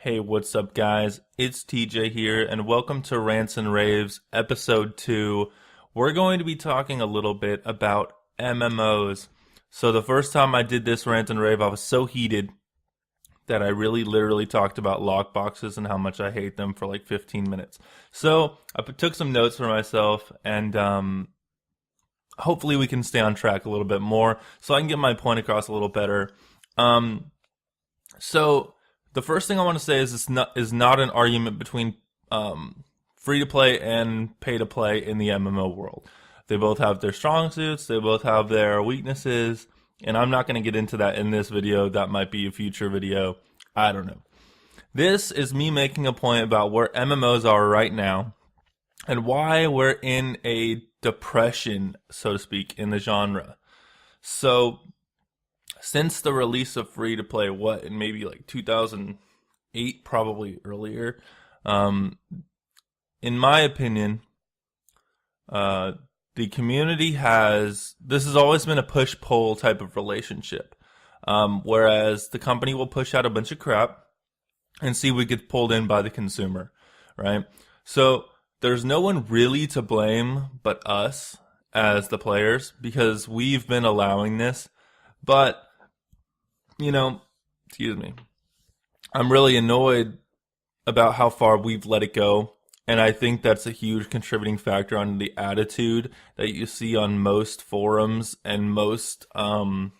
Hey, what's up, guys? It's TJ here, and welcome to Rants and Raves, episode 2. We're going to be talking a little bit about MMOs. So the first time I did this rant and rave, I was so heated that I really literally talked about lockboxes and how much I hate them for like 15 minutes. So I took some notes for myself, and hopefully we can stay on track a little bit more so I can get my point across a little better. So the first thing I want to say is it's not an argument between free to play and pay to play in the MMO world. They both have their strong suits, they both have their weaknesses, and I'm not going to get into that in this video. That might be a future video. I don't know. This is me making a point about where MMOs are right now and why we're in a depression, so to speak, in the genre. So since the release of free to play, in maybe like 2008, probably earlier, in my opinion, the community this has always been a push-pull type of relationship. Whereas the company will push out a bunch of crap and see what gets pulled in by the consumer, right? So there's no one really to blame but us as the players because we've been allowing this. But, excuse me, I'm really annoyed about how far we've let it go. And I think that's a huge contributing factor on the attitude that you see on most forums and most gameplay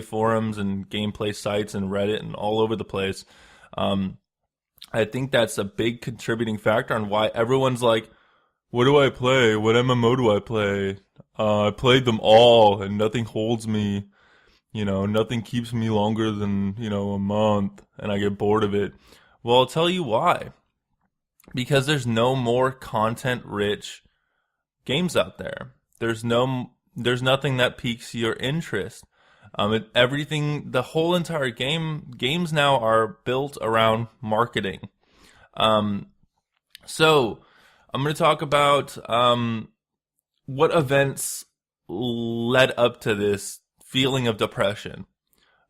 forums and gameplay sites and Reddit and all over the place. I think that's a big contributing factor on why everyone's like, what do I play? What MMO do I play? I played them all and nothing holds me. Nothing keeps me longer than, a month and I get bored of it. Well, I'll tell you why. Because there's no more content-rich games out there. There's nothing that piques your interest. The whole entire games now are built around marketing. So I'm going to talk about what events led up to this feeling of depression,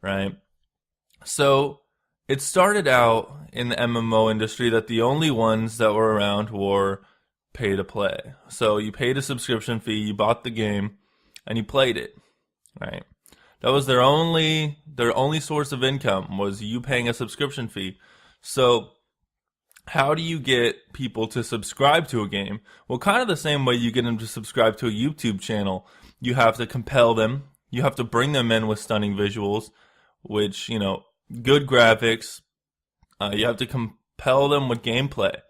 right? So it started out in the MMO industry that the only ones that were around were pay to play. So you paid a subscription fee, you bought the game, and you played it, right? That was their only source of income was you paying a subscription fee. So how do you get people to subscribe to a game? Well, kind of the same way you get them to subscribe to a YouTube channel. You have to compel them. You have to bring them in with stunning visuals, which, good graphics. You have to compel them with gameplay.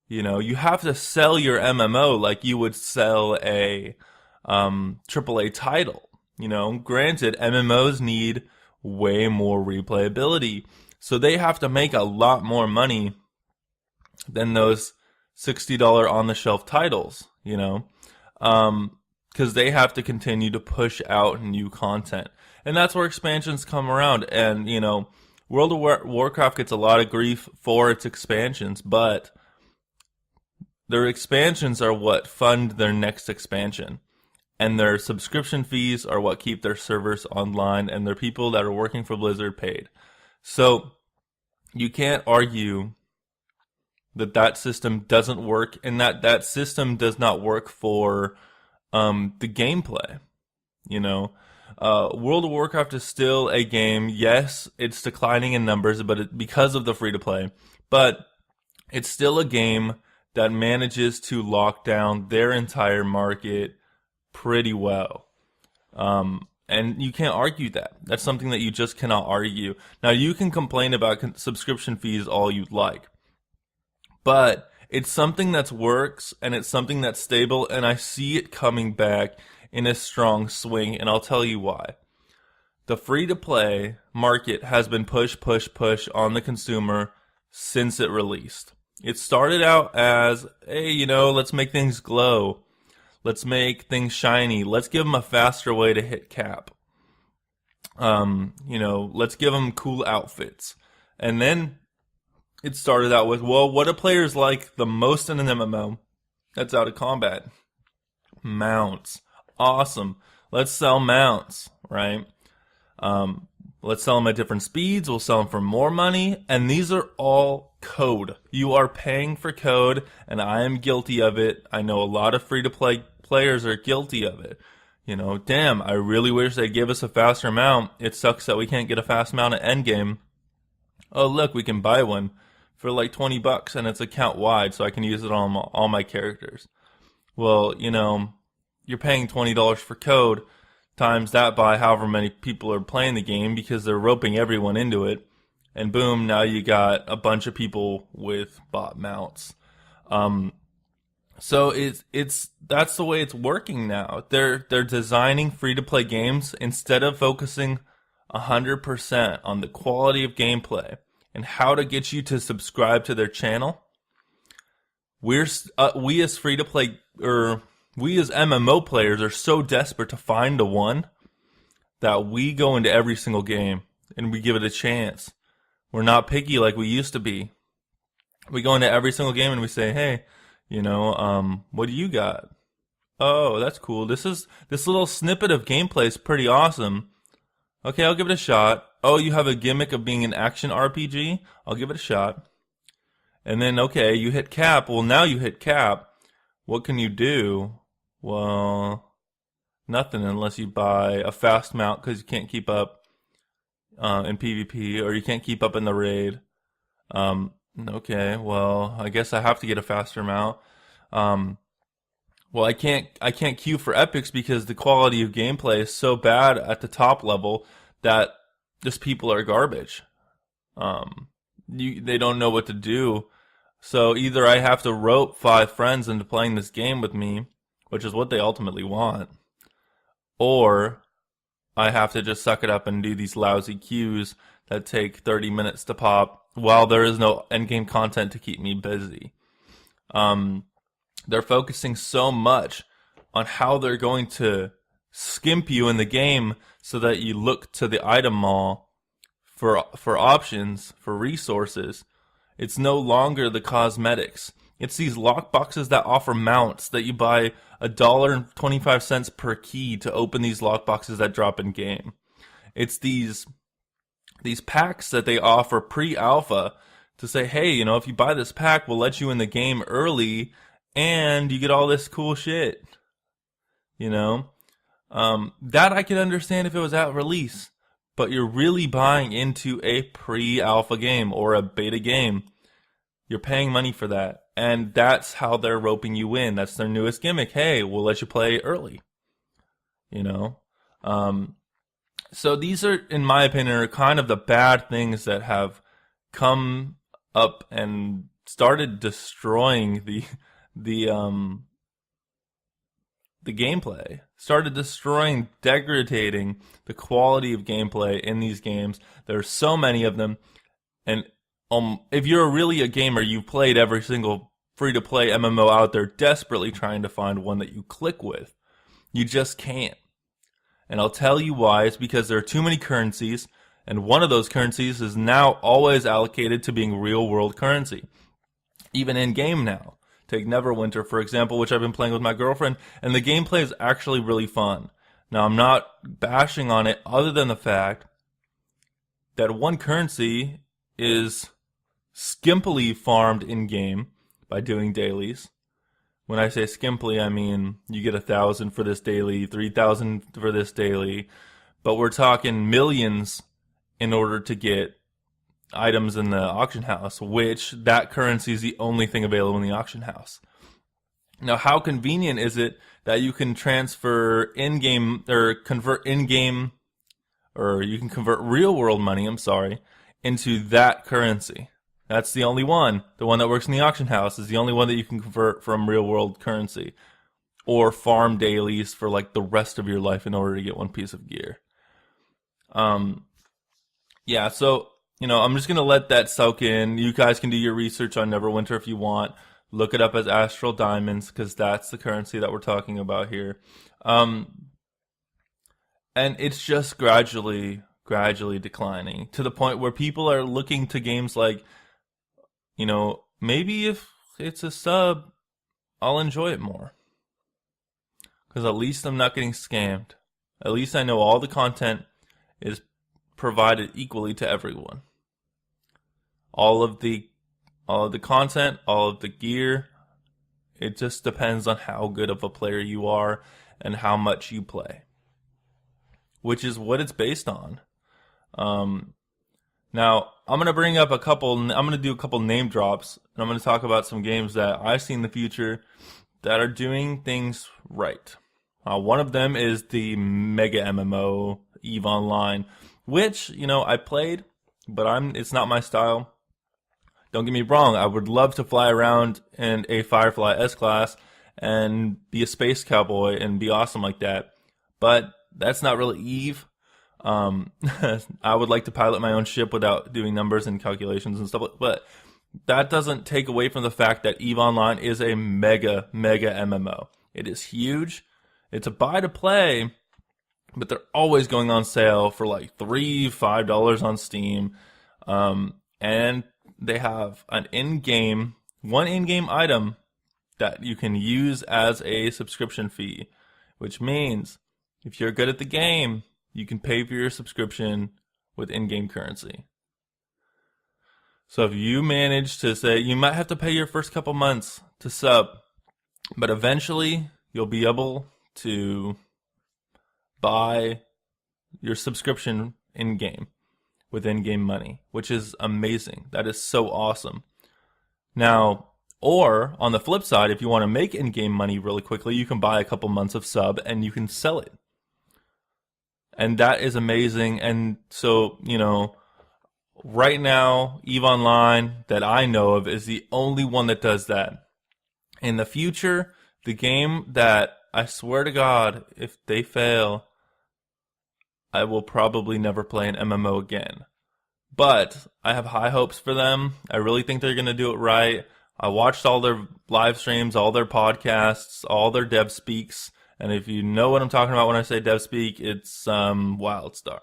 You have to sell your MMO like you would sell a AAA title. Granted, MMOs need way more replayability, so they have to make a lot more money than those $60 on-the-shelf titles, because they have to continue to push out new content. And that's where expansions come around. And, World of Warcraft gets a lot of grief for its expansions, but their expansions are what fund their next expansion. And their subscription fees are what keep their servers online, and their people that are working for Blizzard paid. So you can't argue that system doesn't work, and that system does not work for the gameplay. World of Warcraft is still a game. Yes, it's declining in numbers, because of the free-to-play. But it's still a game that manages to lock down their entire market pretty well. And you can't argue that. That's something that you just cannot argue. Now, you can complain about subscription fees all you'd like. But it's something that works, and it's something that's stable, and I see it coming back in a strong swing, and I'll tell you why. The free-to-play market has been push on the consumer since it released. It started out as, hey, let's make things glow. Let's make things shiny. Let's give them a faster way to hit cap. Let's give them cool outfits. And then it started out with, well, what do players like the most in an MMO that's out of combat? Mounts. Awesome. Let's sell mounts, right? Let's sell them at different speeds. We'll sell them for more money. And these are all code. You are paying for code, and I am guilty of it. I know a lot of free-to-play players are guilty of it. You know, damn, I really wish they'd give us a faster mount. It sucks that we can't get a fast mount at endgame. Oh, look, we can buy one for like $20 and it's account wide, so I can use it on all my characters. Well, you know, you're paying $20 for code, times that by however many people are playing the game, because they're roping everyone into it, and boom, now you got a bunch of people with bot mounts. So it's that's the way it's working now. They're designing free to play games instead of focusing 100% on the quality of gameplay and how to get you to subscribe to their channel. We as free to play, or we as MMO players, are so desperate to find a one that we go into every single game and we give it a chance. We're not picky like we used to be. We go into every single game and we say, hey, you know, what do you got? Oh, that's cool. This little snippet of gameplay is pretty awesome. Okay, I'll give it a shot. Oh, you have a gimmick of being an action RPG? I'll give it a shot. And then, okay, you hit cap. Well, now you hit cap. What can you do? Well, nothing unless you buy a fast mount because you can't keep up in PvP, or you can't keep up in the raid. Okay, well, I guess I have to get a faster mount. Well, I can't queue for epics because the quality of gameplay is so bad at the top level that just people are garbage. They don't know what to do. So either I have to rope 5 friends into playing this game with me, which is what they ultimately want, or I have to just suck it up and do these lousy queues that take 30 minutes to pop while there is no endgame content to keep me busy. They're focusing so much on how they're going to skimp you in the game so that you look to the item mall for options, for resources. It's no longer the cosmetics. It's these lockboxes that offer mounts that you buy $1.25 per key to open these lockboxes that drop in game. It's these packs that they offer pre-alpha to say, hey, you know, if you buy this pack, we'll let you in the game early and you get all this cool shit. You know? That I could understand if it was at release. But you're really buying into a pre-alpha game or a beta game. You're paying money for that. And that's how they're roping you in. That's their newest gimmick. Hey, we'll let you play early. You know? So these are, in my opinion, are kind of the bad things that have come up and started destroying the gameplay. Started destroying, degrading the quality of gameplay in these games. There are so many of them, and if you're really a gamer, you've played every single free-to-play MMO out there, desperately trying to find one that you click with. You just can't. And I'll tell you why. It's because there are too many currencies, and one of those currencies is now always allocated to being real-world currency. Even in-game now. Take Neverwinter, for example, which I've been playing with my girlfriend, and the gameplay is actually really fun. Now, I'm not bashing on it other than the fact that one currency is skimpily farmed in-game by doing dailies. When I say skimpily, I mean you get 1,000 for this daily, 3,000 for this daily, but we're talking millions in order to get items in the auction house, which that currency is the only thing available in the auction house. Now, how convenient is it that you can transfer in-game, or convert in-game, or you can convert real-world money, into that currency? That's the only one. The one that works in the auction house is the only one that you can convert from real-world currency, or farm dailies for like the rest of your life in order to get one piece of gear. Yeah, so you know, I'm just going to let that soak in. You guys can do your research on Neverwinter if you want. Look it up as Astral Diamonds, because that's the currency that we're talking about here. And it's just gradually declining to the point where people are looking to games like, you know, maybe if it's a sub, I'll enjoy it more. Because at least I'm not getting scammed. At least I know all the content is provided equally to everyone. All of the content, all of the gear, it just depends on how good of a player you are and how much you play, which is what it's based on. Now, I'm going to do a couple name drops, and I'm going to talk about some games that I see in the future that are doing things right. One of them is the mega MMO, EVE Online, which, I played, but it's not my style. Don't get me wrong, I would love to fly around in a Firefly S-Class and be a space cowboy and be awesome like that. But that's not really EVE. I would like to pilot my own ship without doing numbers and calculations and stuff, but that doesn't take away from the fact that EVE Online is a mega MMO. It is huge. It's a buy to play, but they're always going on sale for like $3-5 on Steam. And they have one in-game item that you can use as a subscription fee, which means if you're good at the game, you can pay for your subscription with in-game currency. So if you manage to say, you might have to pay your first couple months to sub, but eventually you'll be able to buy your subscription in-game with in-game money, which is amazing. That is so awesome. Now, or on the flip side, if you want to make in-game money really quickly, you can buy a couple months of sub and you can sell it. And that is amazing. And so, right now, EVE Online that I know of is the only one that does that. In the future, the game that I swear to God, if they fail, I will probably never play an MMO again. But I have high hopes for them. I really think they're going to do it right. I watched all their live streams, all their podcasts, all their dev speaks. And if you know what I'm talking about when I say dev speak, it's Wildstar.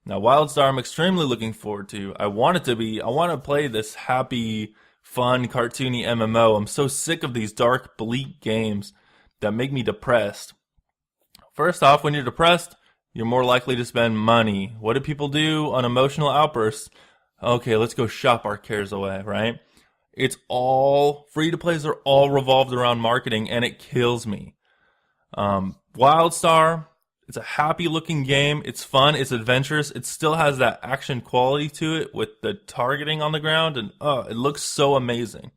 Now, Wildstar I'm extremely looking forward to. I want to play this happy, fun, cartoony MMO. I'm so sick of these dark, bleak games that make me depressed. First off, when you're depressed, you're more likely to spend money. What do people do on emotional outbursts? Okay, let's go shop our cares away, right? It's all free-to-plays are all revolved around marketing, and it kills me. Wildstar, it's a happy-looking game. It's fun. It's adventurous. It still has that action quality to it with the targeting on the ground, and it looks so amazing.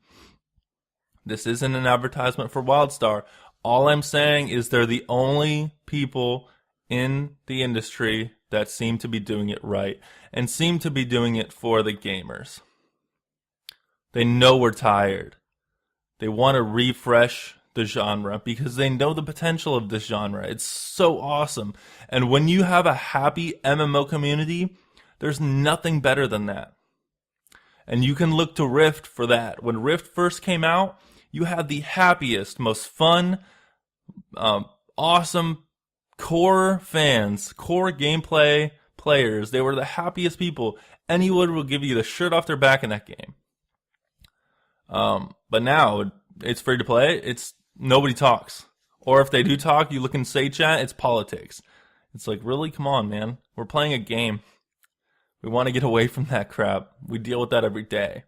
This isn't an advertisement for Wildstar. All I'm saying is they're the only people in the industry that seem to be doing it right and seem to be doing it for the gamers. They know we're tired. They want to refresh the genre because they know the potential of this genre. It's so awesome. And when you have a happy MMO community, there's nothing better than that. And you can look to Rift for that. When Rift first came out, you had the happiest, most fun, awesome core fans, core gameplay players. They were the happiest people. Anyone will give you the shirt off their back in that game. But now it's free to play. It's nobody talks. Or if they do talk, you look in Say Chat, it's politics. It's like, really? Come on, man. We're playing a game. We want to get away from that crap. We deal with that every day.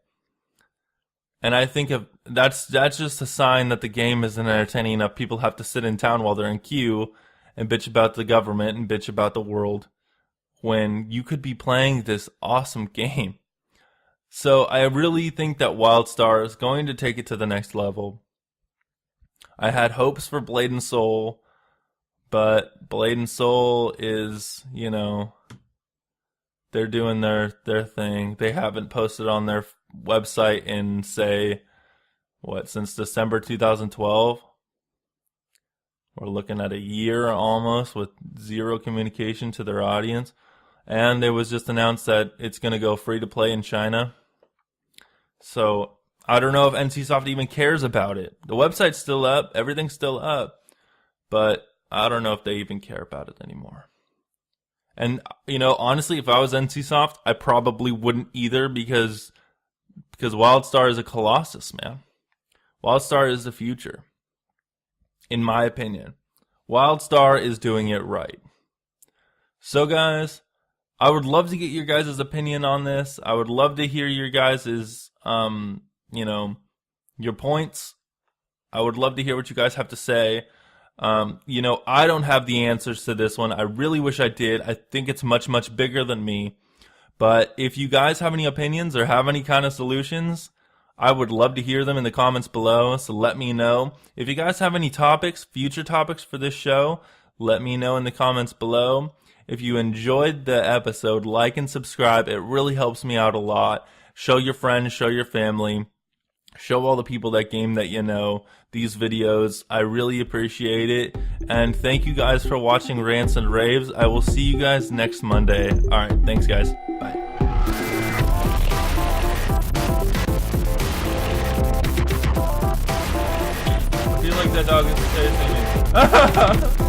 And I think that's just a sign that the game isn't entertaining enough. People have to sit in town while they're in queue and bitch about the government and bitch about the world when you could be playing this awesome game. So I really think that Wildstar is going to take it to the next level. I had hopes for Blade and Soul, but Blade and Soul is, they're doing their thing. They haven't posted on their website in, since December 2012? We're looking at a year almost with zero communication to their audience. And it was just announced that it's going to go free to play in China. So I don't know if NCSoft even cares about it. The website's still up. Everything's still up. But I don't know if they even care about it anymore. And, honestly, if I was NCSoft, I probably wouldn't either because Wildstar is a colossus, man. Wildstar is the future. In my opinion. Wildstar is doing it right. So, guys, I would love to get your guys' opinion on this. I would love to hear your guys' your points. I would love to hear what you guys have to say. I don't have the answers to this one. I really wish I did. I think it's much, much bigger than me. But if you guys have any opinions or have any kind of solutions, I would love to hear them in the comments below. So let me know. If you guys have any topics, future topics for this show, let me know in the comments below. If you enjoyed the episode, like and subscribe. It really helps me out a lot. Show your friends, show your family. Show all the people that game that you know these videos. I really appreciate it. And thank you guys for watching Rants and Raves. I will see you guys next Monday. Alright, thanks guys. Bye. I feel like that dog is chasing me.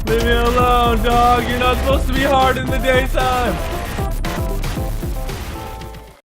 Leave me alone, dog. You're not supposed to be hard in the daytime.